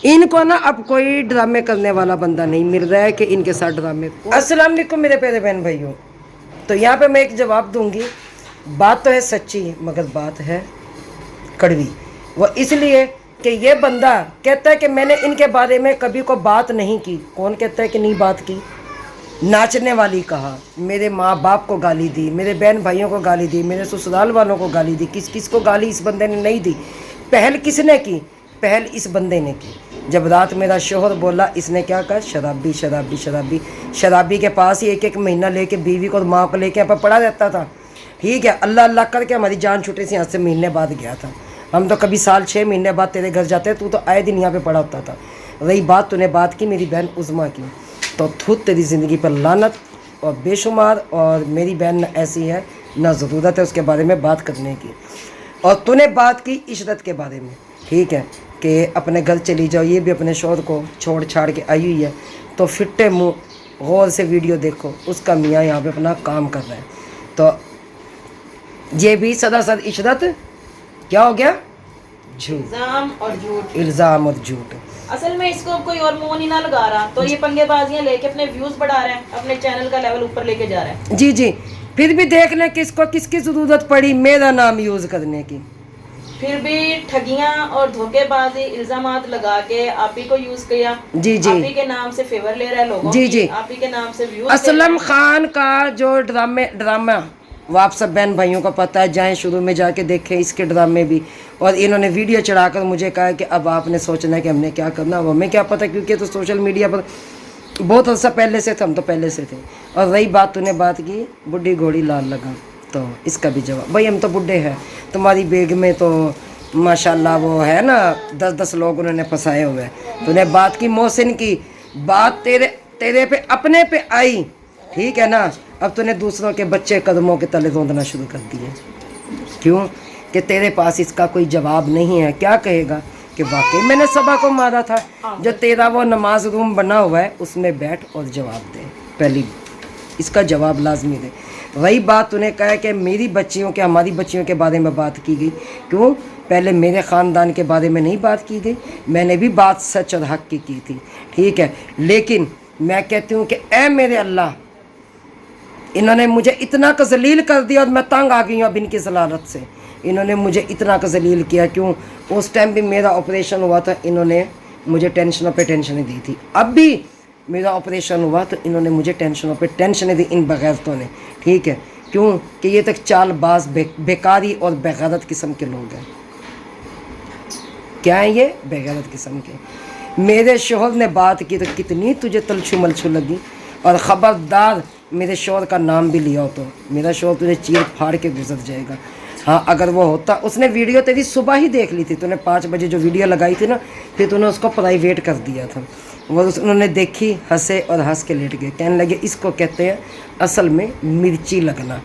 इनको ना अब कोई ड्रामे करने वाला बंदा नहीं मिल रहा है कि इनके साथ ड्रामे। अस्सलाम वालेकुम मेरे प्यारे बहन भाइयों। तो यहाँ पे मैं एक जवाब दूंगी। बात तो है सच्ची मगर बात है कड़वी। वो इसलिए कि ये बंदा कहता है कि मैंने इनके बारे में कभी को बात नहीं की। कौन कहता है कि नहीं बात की? नाचने वाली कहा, मेरे माँ बाप को गाली दी, मेरे बहन भाइयों को गाली दी, मेरे ससुराल वालों को गाली दी। किस किस को गाली इस बंदे ने नहीं दी? पहल किसने की? पहल इस बंदे ने की। जब रात मेरा शोहर बोला, इसने क्या कहा? शराबी शराबी शराबी। शराबी के पास ही एक एक महीना लेके बीवी को और माँ को लेके यहाँ पर पड़ा रहता था। ठीक है, अल्लाह अल्लाह करके हमारी जान छूटे से यहाँ से महीने बाद गया था। हम तो कभी साल 6 महीने बाद तेरे घर जाते, तू तो आए दिन यहाँ पे पड़ा होता था। रही बात तूने बात की मेरी बहन उज़मा की, तो खुद तेरी ज़िंदगी पर लानत और बेशुमार। और मेरी बहन ऐसी है ना, ज़रूरत है उसके बारे में बात करने की। और तूने बात की इशरत के बारे में, ठीक है, कि अपने घर चली जाओ। ये भी अपने शौहर को छोड़ छाड़ के आई हुई है। तो फिट्टे मुँह गौर से वीडियो देखो, उसका मियाँ यहाँ पे अपना काम कर रहा है। तो ये भी सदासद इशरत क्या हो गया? झूठ, इल्जाम और झूठ। इल्ज़ाम और झूठ। असल में इसको कोई और मुंह नहीं ना लगा रहा, तो ये पंगेबाजियां लेके अपने व्यूज बढ़ा रहे हैं, अपने चैनल का लेवल ऊपर लेके जा रहे हैं। जी जी, फिर भी देख लें किसको किसकी ज़रूरत पड़ी मेरा नाम यूज़ करने की। फिर भी ठगियां और धोखेबाजी इल्जामात लगा के आप ही को यूज किया। जी जी, आप ही के नाम से फेवर ले रहा है लोगों जी जी, आप ही के नाम से व्यूज। असलम खान का जो ड्रामा वो आप सब बहन भाइयों को पता है। जाएं शुरू में जाके देखें इसके ड्रामे भी। और इन्होंने वीडियो चढ़ाकर मुझे कहा कि अब आपने सोचना है कि हमने क्या करना। अब हमें क्या पता, क्योंकि तो सोशल मीडिया पर बहुत अर्सा पहले से थे, हम तो पहले से थे। और रही बात तूने बात की बुढ़ी घोड़ी लाल लगा, तो इसका भी जवाब भाई हम तो बुढ़े हैं। तुम्हारी बेग में तो माशाल्लाह वो है ना 10-10 लोग उन्होंने फंसाए हुए हैं। तूने बात की मोहसिन की, बात तेरे पे अपने पे आई, ठीक है ना। अब तूने दूसरों के बच्चे कदमों के तले रोंदना शुरू कर दिए। क्यों? कि तेरे पास इसका कोई जवाब नहीं है। क्या कहेगा कि वाकई मैंने सबा को मारा था। जो तेरा वो नमाज रूम बना हुआ है उसमें बैठ और जवाब दे। पहली इसका जवाब लाजमी दे। वही बात तूने कहा है कि मेरी बच्चियों के हमारी बच्चियों के बारे में बात की गई। क्यों? पहले मेरे ख़ानदान के बारे में नहीं बात की गई। मैंने भी बात सच और हक की थी, ठीक है। लेकिन मैं कहती हूँ कि ऐ मेरे अल्लाह, इन्होंने मुझे इतना का जलील कर दिया और मैं तंग आ गई हूँ अब इनकी ज़लालत से। इन्होंने मुझे इतना का जलील किया। क्यों? उस टाइम भी मेरा ऑपरेशन हुआ था, इन्होंने मुझे टेंशनों पे टेंशनें दी थी। अब भी मेरा ऑपरेशन हुआ तो इन्होंने मुझे टेंशनों पे टेंशनें दी, इन बगैरतों ने, ठीक है। क्यों? कि ये तक चालबाज बेकारी और बेगैरत किस्म के लोग हैं। क्या है ये? बेगैरत किस्म के। मेरे शोहर ने बात की तो कितनी तुझे तलछू मलछू लगी। और ख़बरदार मेरे शोहर का नाम भी लिया हो तो मेरा शोहर तुझे चीर फाड़ के गुजर जाएगा। हाँ, अगर वो होता, उसने वीडियो तेरी सुबह ही देख ली थी। तूने 5 बजे जो वीडियो लगाई थी ना, फिर तूने उसको प्राइवेट कर दिया था। वो उन्होंने देखी, हंसे और हंस के लेट गए। कहने लगे इसको कहते हैं असल में मिर्ची लगना।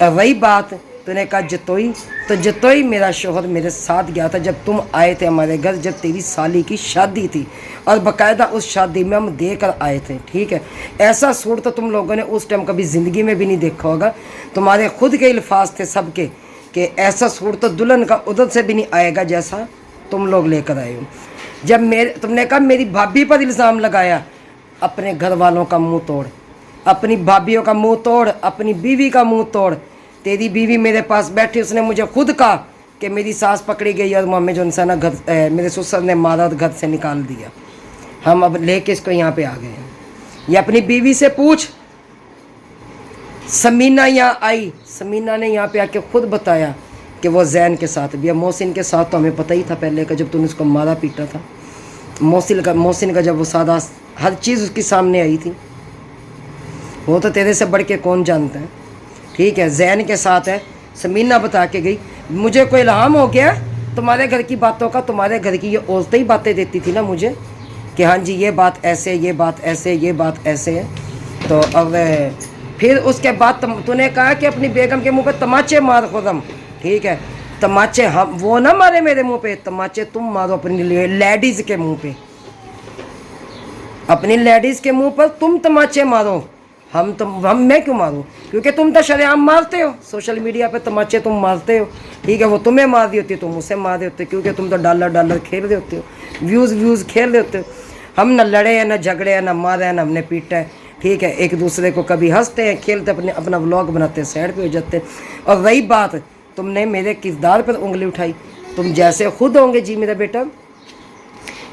और वही बात तूने कहा जतोई, तो जतोई मेरा शोहर मेरे साथ गया था जब तुम आए थे हमारे घर, जब तेरी साली की शादी थी। और बाकायदा उस शादी में हम देकर आए थे, ठीक है। ऐसा सूट तो तुम लोगों ने उस टाइम कभी ज़िंदगी में भी नहीं देखा होगा। तुम्हारे खुद के अल्फाज थे सबके कि ऐसा सूट तो दुल्हन का उधर से भी नहीं आएगा जैसा तुम लोग लेकर आए हो। जब तुमने कहा मेरी भाभी पर इल्ज़ाम लगाया, अपने घर वालों का मुँह तोड़, अपनी भाभीयों का मुँह तोड़, अपनी बीवी का मुँह तोड़। तेरी बीवी मेरे पास बैठी, उसने मुझे खुद कहा कि मेरी सास पकड़ी गई और मम्मी जो इंसान घर मेरे ससुर ने मारा और घर से निकाल दिया। हम अब लेके इसको यहाँ पे आ गए हैं। ये अपनी बीवी से पूछ। समीना यहाँ आई, समीना ने यहाँ पे आके खुद बताया कि वो जैन के साथ भी है। मोहसिन के साथ तो हमें पता ही था पहले का, जब तूने उसको मारा पीटा था। मोहसिन का जब वो सादा हर चीज़ उसके सामने आई थी, वो तो तेरे से बढ़ के कौन जानता है, ठीक है। जैन के साथ है, समीना बता के गई। मुझे कोई इल्हाम हो गया तुम्हारे घर की बातों का। तुम्हारे घर की ये औरतें ही बातें देती थी ना मुझे कि हाँ जी ये बात ऐसे, ये बात ऐसे, ये बात ऐसे है। तो अब फिर उसके बाद तूने कहा कि अपनी बेगम के मुंह पे तमाचे मार खुदम, ठीक है। तमाचे हम वो ना मारे मेरे मुंह पे, तमाचे तुम मारो अपनी लेडीज़ के मुंह पे। अपनी लेडीज़ के मुंह पर तुम तमाचे मारो। मैं क्यों मारूं? क्योंकि तुम तो शरेआम मारते हो, सोशल मीडिया पे तमाचे तुम मारते हो, ठीक है। वो तुम्हें मार रही होती है, तुम उसे मार रहे होते, क्योंकि तुम तो डॉलर खेल रहे होते हो। व्यूज़ खेल लेते हो। हम ना लड़े हैं, ना झगड़े हैं, ना मारे हैं, ना हमने पीटा है, ठीक है। एक दूसरे को कभी हंसते हैं, खेलते, अपना व्लॉग बनाते हैं, साइड पे हो जाते हैं। और रही बात, तुमने मेरे किरदार पर उंगली उठाई, तुम जैसे खुद होंगे जी मेरा बेटा,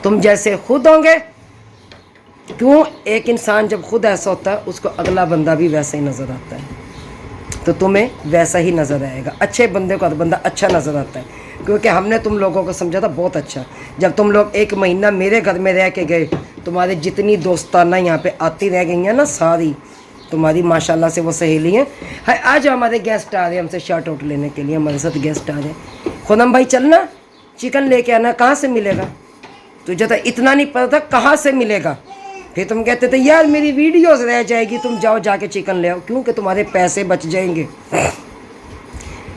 तुम जैसे खुद होंगे। क्यों? एक इंसान जब खुद ऐसा होता है उसको अगला बंदा भी वैसा ही नज़र आता है, तो तुम्हें वैसा ही नज़र आएगा। अच्छे बंदे को हर बंदा अच्छा नज़र आता है, क्योंकि हमने तुम लोगों को समझा था बहुत अच्छा। जब तुम लोग 1 महीना मेरे घर में रह के गए, तुम्हारे जितनी दोस्ताना यहाँ पे आती रह गई हैं ना, सारी तुम्हारी माशाल्लाह से वो सहेली हैं। हाय, आज हमारे गेस्ट आ रहे हैं हमसे शार्ट आउट लेने के लिए, हमारे साथ गेस्ट आ रहे हैं। खुदम भाई चलना, चिकन लेके आना। कहाँ से मिलेगा? तुझे तो इतना नहीं पता था कहाँ से मिलेगा। फिर तुम कहते थे यार मेरी वीडियोस रह जाएगी, तुम जाओ जाके चिकन ले आओ, क्योंकि तुम्हारे पैसे बच जाएंगे।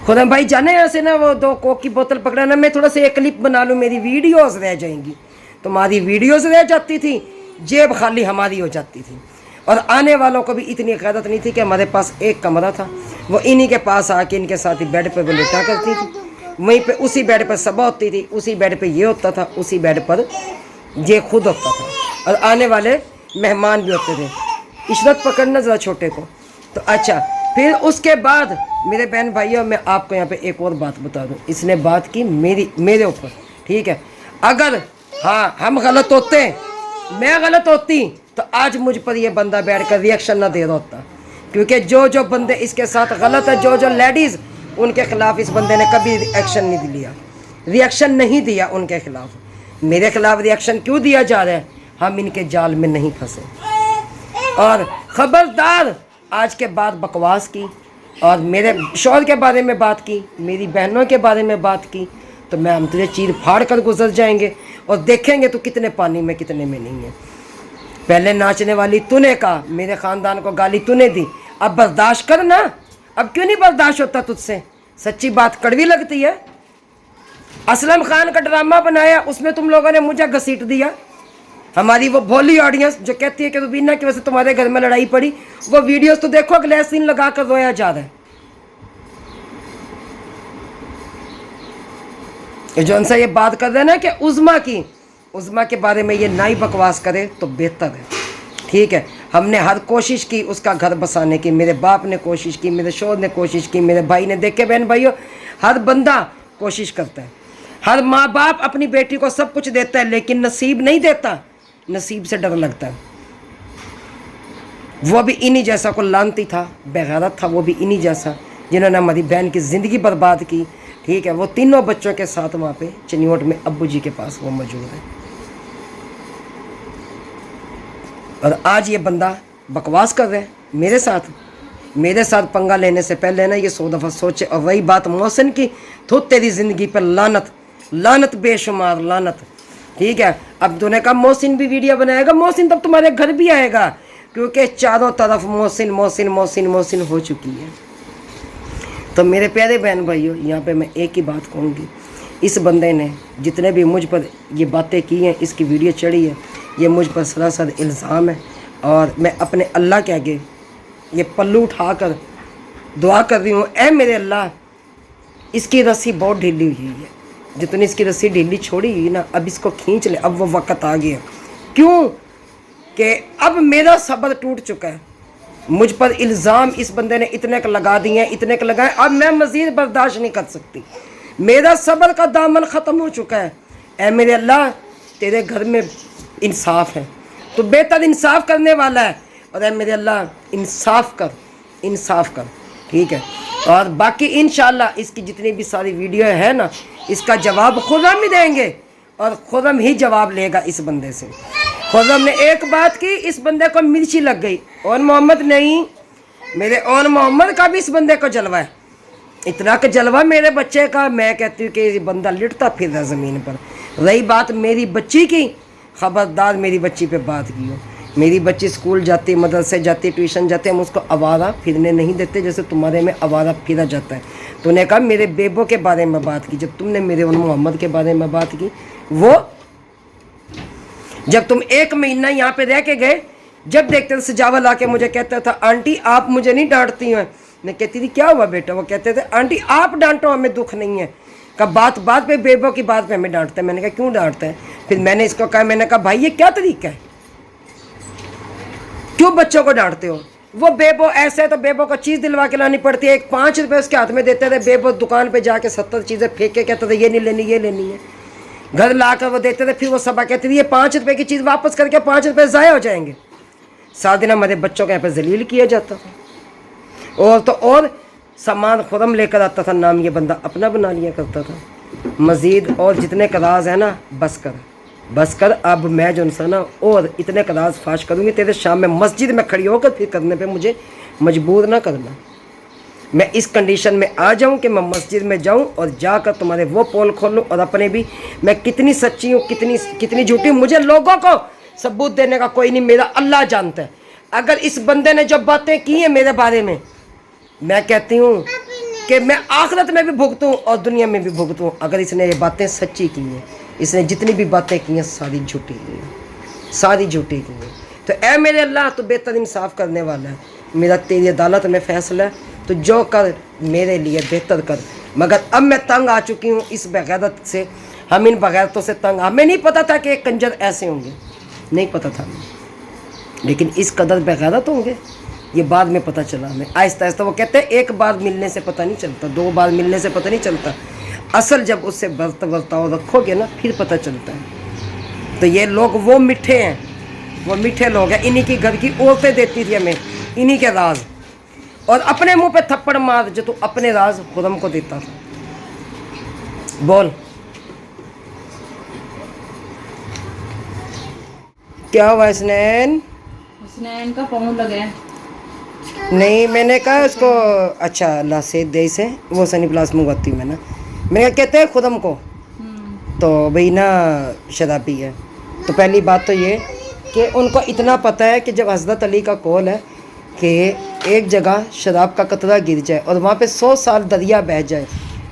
खुदम भाई जाने यहाँ से ना, वो 2 कोक की बोतल पकड़ाना, मैं थोड़ा सा एक क्लिप बना लूँ, मेरी वीडियोस रह जाएंगी। तुम्हारी वीडियोस रह जाती थी, जेब खाली हमारी हो जाती थी। और आने वालों को भी इतनी क़यादत नहीं थी कि हमारे पास एक कमरा था, वो इन्हीं के पास आके इनके साथ ही बेड पर वो लेटा करती थी, वहीं पे उसी बेड पर सबा होती थी, उसी बेड पे ये होता था, उसी बेड पर ये खुद होता था, और आने वाले मेहमान भी होते थे। इशरत पकड़ना ज़रा छोटे को। तो अच्छा, फिर उसके बाद मेरे बहन भाइयों, मैं आपको यहाँ पे एक और बात बता दूँ। इसने बात की मेरे ऊपर, ठीक है। अगर हाँ हम गलत होते, मैं गलत होती, तो आज मुझ पर ये बंदा बैठ कर रिएक्शन ना दे रहा होता, क्योंकि जो बंदे इसके साथ गलत है, जो लेडीज़, उनके खिलाफ इस बंदे ने कभी रिएक्शन नहीं दिया उनके खिलाफ। मेरे खिलाफ रिएक्शन क्यों दिया जा रहा है? हम इनके जाल में नहीं फंसे। और ख़बरदार, आज के बाद बकवास की और मेरे शौहर के बारे में बात की, मेरी बहनों के बारे में बात की, तो मैं हम तुझे चीर फाड़ कर गुजर जाएंगे और देखेंगे तो कितने पानी में कितने में नहीं है। पहले नाचने वाली तूने कहा, मेरे ख़ानदान को गाली तूने दी, अब बर्दाश्त कर ना। अब क्यों नहीं बर्दाश्त होता तुझसे? सच्ची बात कड़वी लगती है। असलम खान का ड्रामा बनाया, उसमें तुम लोगों ने मुझे घसीट दिया। हमारी वो भोली ऑडियंस जो कहती है कि रुबीना की वजह से तुम्हारे घर में लड़ाई पड़ी, वो वीडियोस तो देखो, ग्लासिन लगा कर रोया जा रहा है। जो उनसे ये बात कर रहे हैं ना कि उज़मा के बारे में ये ना ही बकवास करे तो बेहतर है, ठीक है। हमने हर कोशिश की उसका घर बसाने की, मेरे बाप ने कोशिश की, मेरे शौहर ने कोशिश की, मेरे भाई ने। देखे बहन भाइयों, हर बंदा कोशिश करता है, हर माँ बाप अपनी बेटी को सब कुछ देता है, लेकिन नसीब नहीं देता, नसीब से डर लगता है। वो भी इन्हीं जैसा को लानती था, बेगैरत था, वो भी इन्हीं जैसा जिन्होंने हमारी बहन की ज़िंदगी बर्बाद की, ठीक है। वो तीनों बच्चों के साथ वहाँ पे चनियोट में अब्बू जी के पास वो मौजूद है। और आज ये बंदा बकवास कर रहे हैं मेरे साथ पंगा लेने से पहले ना ये 100 दफ़ा सोचे। और वही बात मोहसिन की, तो तेरी ज़िंदगी पर लानत बेशुमार लानत, ठीक है। अब तूने कहा मोहसिन भी वीडियो बनाएगा, मोहसिन तब तुम्हारे घर भी आएगा, क्योंकि चारों तरफ मोहसिन हो चुकी है। तो मेरे प्यारे बहन भाइयों, यहाँ पे मैं एक ही बात कहूँगी, इस बंदे ने जितने भी मुझ पर ये बातें की हैं, इसकी वीडियो चढ़ी है, ये मुझ पर सरासर इल्ज़ाम है। और मैं अपने अल्लाह के आगे ये पल्लू उठा कर दुआ कर रही हूँ, ऐ मेरे अल्लाह, इसकी रस्सी बहुत ढीली हुई है, जितनी इसकी रस्सी ढीली छोड़ी हुई ना, अब इसको खींच ले। अब वो वक्त आ गया, क्यों कि अब मेरा सब्र टूट चुका है। मुझ पर इल्ज़ाम इस बंदे ने इतने का लगा दिए हैं, इतने का लगाए, अब मैं मज़ीद बर्दाश्त नहीं कर सकती। मेरा सब्र का दामन ख़त्म हो चुका है। ऐ मेरे अल्लाह, तेरे घर में इंसाफ है, तो बेहतर इंसाफ करने वाला है। और ऐ मेरे अल्लाह, इंसाफ कर, ठीक है। और बाकी इंशाअल्लाह इसकी जितनी भी सारी वीडियो है ना, इसका जवाब खुदम ही देंगे, और खुदम ही जवाब लेगा इस बंदे से। खुदम ने एक बात की, इस बंदे को मिर्ची लग गई, और मोहम्मद नहीं, मेरे और मोहम्मद का भी इस बंदे को जलवा है, इतना का जलवा मेरे बच्चे का। मैं कहती हूँ कि ये बंदा लिटता फिर रहा ज़मीन पर। रही बात मेरी बच्ची की, ख़बरदार मेरी बच्ची पे बात की हो। मेरी बच्ची स्कूल जाती, मदरसे जाती, ट्यूशन जाते, हम उसको आवारा फिरने नहीं देते जैसे तुम्हारे में आवारा फिरा जाता है। तूने कहा मेरे बेबो के बारे में बात की, जब तुमने मेरे और मोहम्मद के बारे में बात की, वो जब तुम 1 महीना यहाँ पे रह के गए, जब देखते थे सजावल आके मुझे कहता था आंटी आप मुझे नहीं डांटती हैं। मैं कहती थी क्या हुआ बेटा? वो कहते थे आंटी आप डांटो, हमें दुख नहीं है। कब बात पे बेबो की बात पे हमें डांटते हैं। मैंने कहा क्यों डांटते हैं? फिर मैंने इसको कहा, मैंने कहा भाई ये क्या तरीका है, क्यों बच्चों को डांटते हो? वो बेबो ऐसे है तो बेबो को चीज़ दिलवा के लानी पड़ती है। एक 5 रुपये उसके हाथ में देते थे, बेबो दुकान पे जाके 70 चीज़ें फेंक के कहते थे ये नहीं लेनी ये लेनी है। घर ला कर वो देते थे, फिर वो सबा कहती थी ये 5 रुपये की चीज़ वापस करके 5 रुपये ज़ाया हो जाएंगे। सात दिन हमारे बच्चों को यहाँ पर जलील किया जाता था। और तो और सामान खुदम लेकर आता था, नाम ये बंदा अपना बना लिया करता था। मज़ीद और जितने कदाज है ना, बस कर अब मैं जो इंसान ना और इतने कदाज फाश करूँगी तेरे शाम में मस्जिद में खड़ी होकर, फिर करने पे मुझे मजबूर ना करना। मैं इस कंडीशन में आ जाऊं कि मैं मस्जिद में जाऊं और जाकर तुम्हारे वो पोल खोलूं और अपने भी मैं कितनी सच्ची हूँ कितनी झूठी हूँ, मुझे लोगों को सबूत देने का कोई नहीं, मेरा अल्लाह जानता है। अगर इस बंदे ने जो बातें की हैं मेरे बारे में, मैं कहती हूँ कि मैं आखिरत में भी भुगतूँ और दुनिया में भी भुगतूँ। अगर इसने ये बातें सच्ची की हैं, इसने जितनी भी बातें की हैं सारी झूठी की हैं, सारी झूठी की हैं। तो ऐ मेरे अल्लाह तो बेहतर इंसाफ करने वाला है, मेरा तेरी अदालत में फैसला है, तो जो कर मेरे लिए बेहतर कर। मगर अब मैं तंग आ चुकी हूँ इस बगैरत से, हम इन बगैरतों से तंग। हमें नहीं पता था कि एक कंजर ऐसे होंगे, नहीं पता था, लेकिन इस कदर बगैरत होंगे ये बाद में पता चला हमें, आहिस्ता आहिस्ता। वो कहते हैं एक बार मिलने से पता नहीं चलता, 2 बार मिलने से पता नहीं चलता, असल जब उससे बर्ताव रखोगे ना फिर पता चलता है। तो ये लोग वो मीठे हैं, वो मीठे लोग हैं। इन्हीं की घर की औरतें देती थी हमें इन्हीं के राज, और अपने मुंह पे थप्पड़ मार जो तू अपने राज खुदम को देता था। बोल क्या हुआ? इसनैन का पाँव लगे। नहीं, मैंने कहा उसको अच्छा अल्लाह से दे से वो सनी प्लास मंगवाती हूँ मैं ना। मैंने कहा कहते हैं खुदम को तो भाई ना शराबी है। तो पहली बात तो ये कि उनको इतना पता है कि जब हज़रत अली का कौल है कि एक जगह शराब का कतरा गिर जाए और वहाँ पे 100 साल दरिया बह जाए,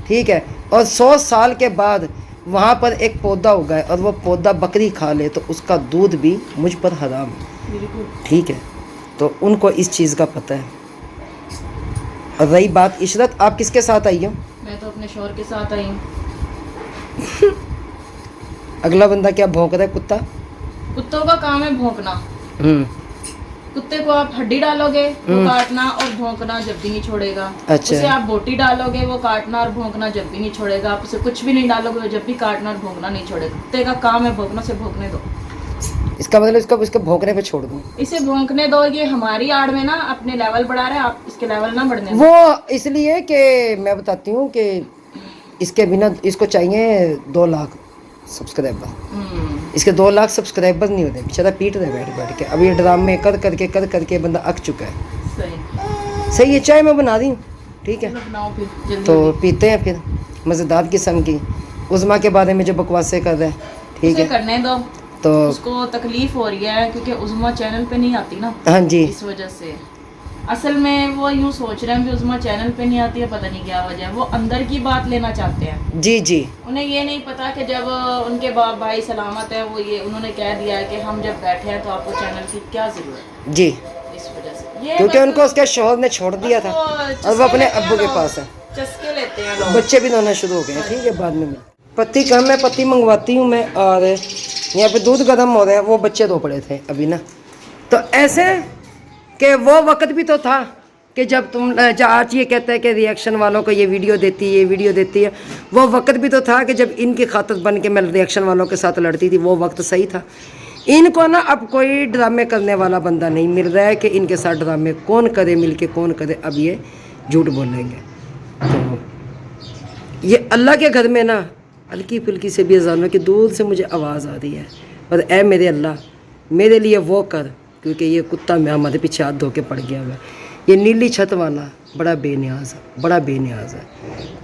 ठीक है, और 100 साल के बाद वहाँ पर एक पौधा उगाए और वो पौधा बकरी खा ले तो उसका दूध भी मुझ पर हराम है, ठीक है। तो उनको इस चीज़ का पता है। और रही बात इशरत, आप किसके साथ आई हो? मैं तो अपने शौहर के साथ आई हूँ। अगला बंदा क्या भौंक रहा है? कुत्ता? कुत्तों का काम है भौंकना। कुत्ते को आप हड्डी डालोगे वो काटना और भौंकना जब भी नहीं छोड़ेगा। अच्छा। उसे आप बोटी डालोगे वो काटना और भौंकना जब भी नहीं छोड़ेगा। आप उसे कुछ भी नहीं डालोगे वो जब भी काटना और भौंकना नहीं छोड़ेगा। कुत्ते का काम है भौंकना, से भौंकने दो। इसका मतलब इसको भौंकने पे छोड़ दूँ? इसे भौंकने दो, ये हमारी आड़ में ना अपने लेवल बढ़ा रहे हैं, आप इसके लेवल ना बढ़ने दो। वो इसलिए कि मैं बताती हूँ कि इसके बिना इसको चाहिए 2 लाख सब्सक्राइबर। इसके 2 लाख सब्सक्राइबर नहीं होते, बेचारा पीट रहे बैठ के। अब ये ड्रामे कर करके बंदा अक चुका है। सही है, चाय मैं बना दी हूँ, ठीक है, तो पीते हैं फिर मज़ेदार किस्म की। उज़मा के बारे में जो बकवासें कर रहे हैं, ठीक है, करने दो। तो उसको तकलीफ हो रही है क्योंकि उज़मा चैनल पे नहीं आती ना। हाँ जी, इस वजह से असल में वो यूँ सोच रहे हैं कि उज़मा चैनल पे नहीं आती है, पता नहीं क्या वजह है। वो अंदर की बात लेना चाहते हैं। जी जी, उन्हें ये नहीं पता कि जब उनके बाप भाई सलामत है, वो ये उन्होंने कह दिया है कि हम जब बैठे हैं तो आपको चैनल की क्या ज़रूरत जी, इस वजह से। ये क्योंकि उनको उसके शौहर ने छोड़ दिया था और वो अपने अब्बू के पास है। चस्के लेते हैं लोग। बच्चे भी रोना शुरू हो गए, ठीक है, बाद में पत्ती कम है, पत्ती मंगवाती हूँ मैं। और यहाँ पे दूध गर्म हो रहा है, वो बच्चे रो पड़े थे अभी ना। तो ऐसे कि वो वक्त भी तो था कि जब तुम आज ये कहते हैं कि रिएक्शन वालों को ये वीडियो देती है, वो वक्त भी तो था कि जब इनकी खातिर बन के मैं रिएक्शन वालों के साथ लड़ती थी। वो वक्त सही था। इनको ना अब कोई ड्रामे करने वाला बंदा नहीं मिल रहा है कि इनके साथ ड्रामे कौन करे, मिल के कौन करे। अब ये झूठ बोलेंगे। तो ये अल्लाह के घर में ना हल्की फुल्की से भी अज़ानों की दूर से मुझे आवाज़ आ रही है, और ऐ मेरे अल्लाह मेरे लिए वो कर, क्योंकि ये कुत्ता मैं हमारे पीछे हाथ धो के पड़ गया हुआ है। ये नीली छत वाला बड़ा बेनियाज है,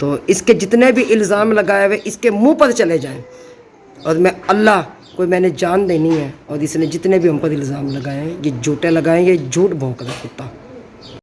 तो इसके जितने भी इल्ज़ाम लगाए हुए इसके मुंह पर चले जाएं। और मैं अल्लाह कोई मैंने जान देनी है, और इसने जितने भी हम पर इल्ज़ाम लगाए हैं ये झूठे लगाए, ये झूठ भौंक रहा है कुत्ता।